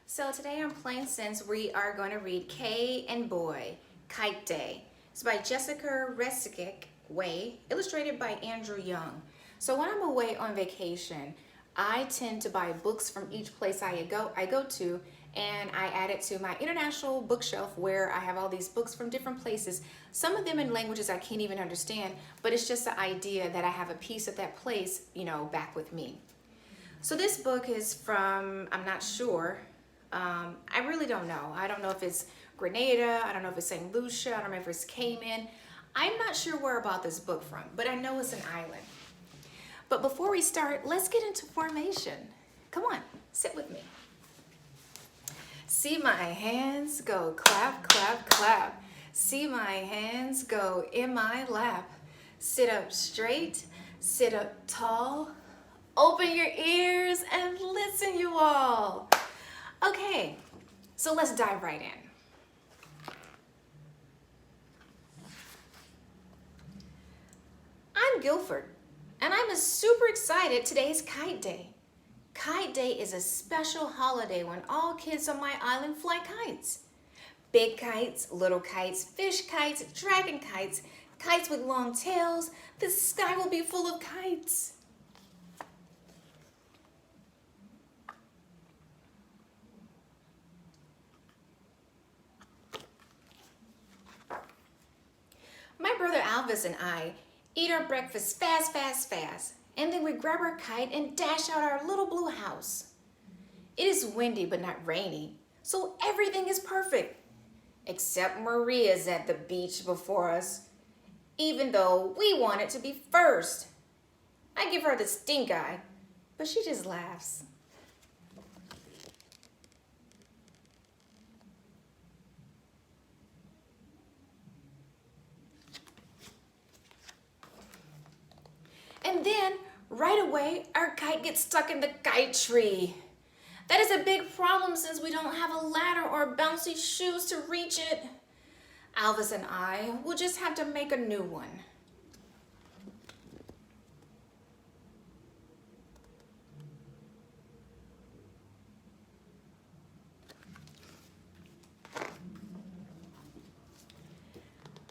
So today on Plain Sense, we are going to read Caye and Boy, Kite Day. It's by Jessica Retseck, Wigh, illustrated by Andrew Young. So when I'm away on vacation, I tend to buy books from each place I go to, and I add it to my international bookshelf where I have all these books from different places. Some of them in languages I can't even understand, but it's just the idea that I have a piece of that place, back with me. So this book is from, I'm not sure, I really don't know. I don't know if it's Grenada, I don't know if it's St. Lucia, I don't know if it's Cayman. I'm not sure where about this book from, but I know it's an island. But before we start, let's get into formation. Come on, sit with me. See my hands go clap, clap, clap. See my hands go in my lap. Sit up straight, sit up tall. Open your ears and listen, you all. Okay, so let's dive right in. I'm Guilford, and I'm super excited. Today's Kite Day. Kite Day is a special holiday when all kids on my island fly kites. Big kites, little kites, fish kites, dragon kites, kites with long tails. The sky will be full of kites. My brother Alvis and I eat our breakfast fast, fast, fast, and then we grab our kite and dash out our little blue house. It is windy but not rainy, so everything is perfect. Except Maria's at the beach before us, even though we want it to be first. I give her the stink eye, but she just laughs. And then, right away, our kite gets stuck in the kite tree. That is a big problem since we don't have a ladder or bouncy shoes to reach it. Alvis and I will just have to make a new one.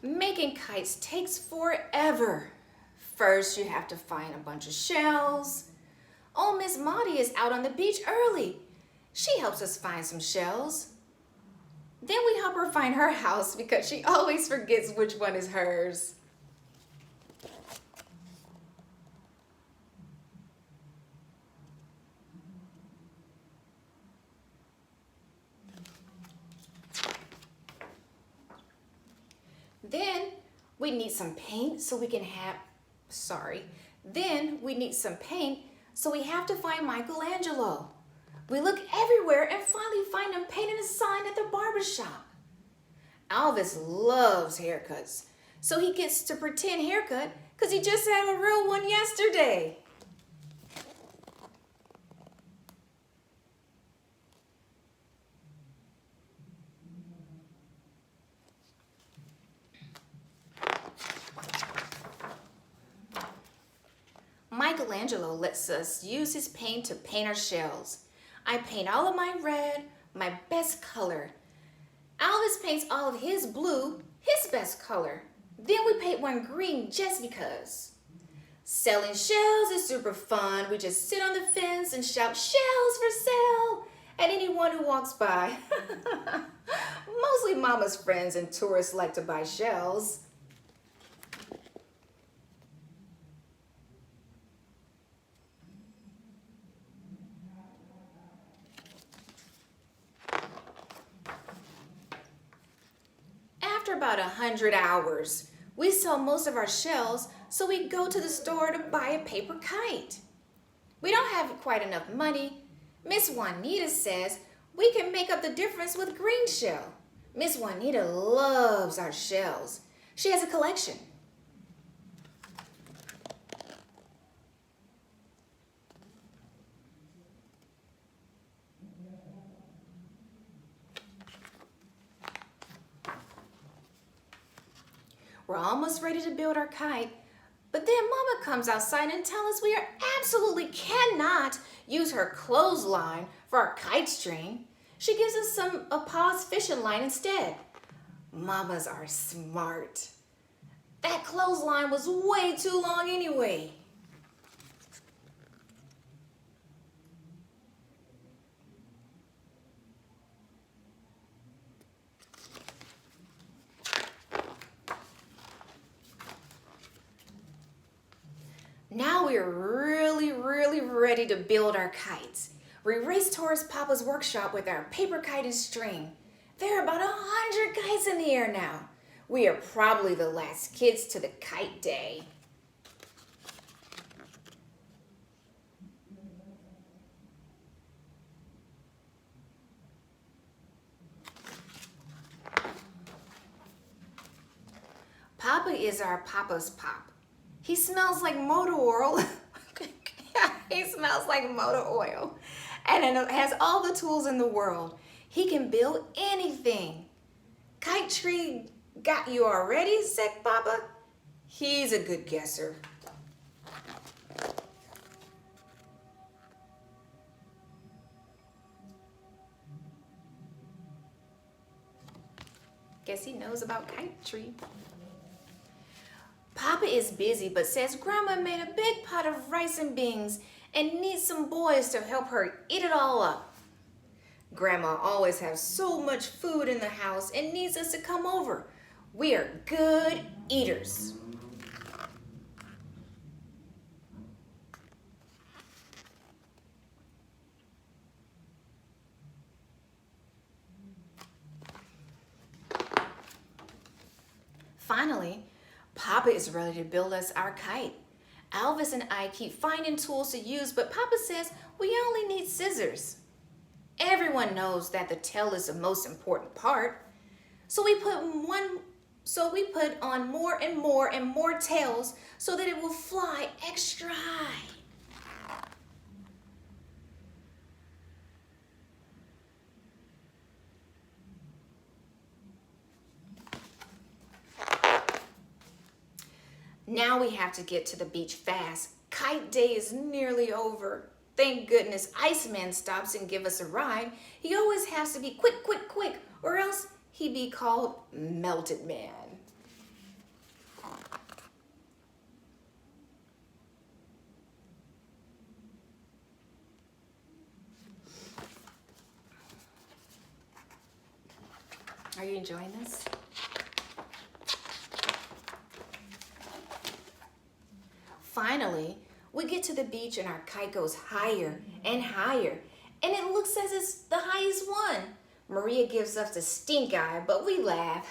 Making kites takes forever. First, you have to find a bunch of shells. Oh, Miss Maudie is out on the beach early. She helps us find some shells. Then we help her find her house because she always forgets which one is hers. Then we need some paint so we can have Then we need some paint, so we have to find Michelangelo. We look everywhere and finally find him painting a sign at the barber shop. Alvis loves haircuts, so he gets to pretend haircut because he just had a real one yesterday. Michelangelo lets us use his paint to paint our shells. I paint all of my red, my best color. Alvis paints all of his blue, his best color. Then we paint one green just because. Selling shells is super fun. We just sit on the fence and shout shells for sale at anyone who walks by. Mostly Mama's friends and tourists like to buy shells. After about 100 hours, we sell most of our shells, so we go to the store to buy a paper kite. We don't have quite enough money. Miss Juanita says we can make up the difference with green shell. Miss Juanita loves our shells. She has a collection. We're almost ready to build our kite, but then Mama comes outside and tells us we absolutely cannot use her clothesline for our kite string She gives us some of Pa's fishing line instead. Mamas are smart. That clothesline was way too long anyway. Now we're really ready to build our kites. We race towards Papa's workshop with our paper kite and string. There are about 100 kites in the air now. We are probably the last kids to the kite day. Papa is our Papa's Pop. He smells like motor oil. He smells like motor oil. And it has all the tools in the world. He can build anything. Kite tree got you already, said Papa. He's a good guesser. Guess he knows about kite tree. Papa is busy but says Grandma made a big pot of rice and beans and needs some boys to help her eat it all up. Grandma always has so much food in the house and needs us to come over. We are good eaters. Finally, Papa is ready to build us our kite. Alvis and I keep finding tools to use, but Papa says we only need scissors. Everyone knows that the tail is the most important part. So we put on more and more tails so that it will fly extra high. Now we have to get to the beach fast. Kite day is nearly over. Thank goodness Iceman stops and gives us a ride. He always has to be quick, or else he'd be called Melted Man. Are you enjoying this? Finally, we get to the beach and our kite goes higher and higher, and it looks as it's the highest one. Maria gives us the stink eye, but we laugh.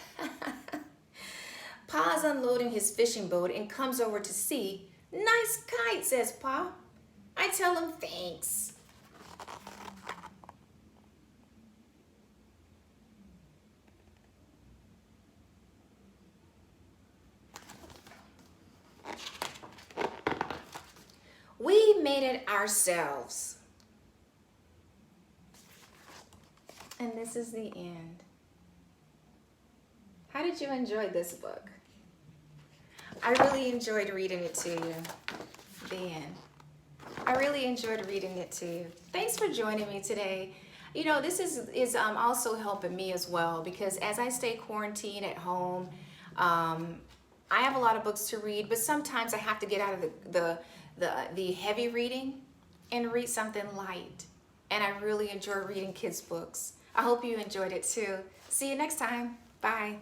Pa's unloading his fishing boat and comes over to see. Nice kite, says Pa. I tell him thanks. We made it ourselves. And this is the end. How did you enjoy this book? I really enjoyed reading it to you. The end. I really enjoyed reading it to you. Thanks for joining me today. You know, this is also helping me as well, because as I stay quarantined at home, I have a lot of books to read, but sometimes I have to get out of the heavy reading and read something light. And I really enjoy reading kids' books. I hope you enjoyed it too. See you next time. Bye.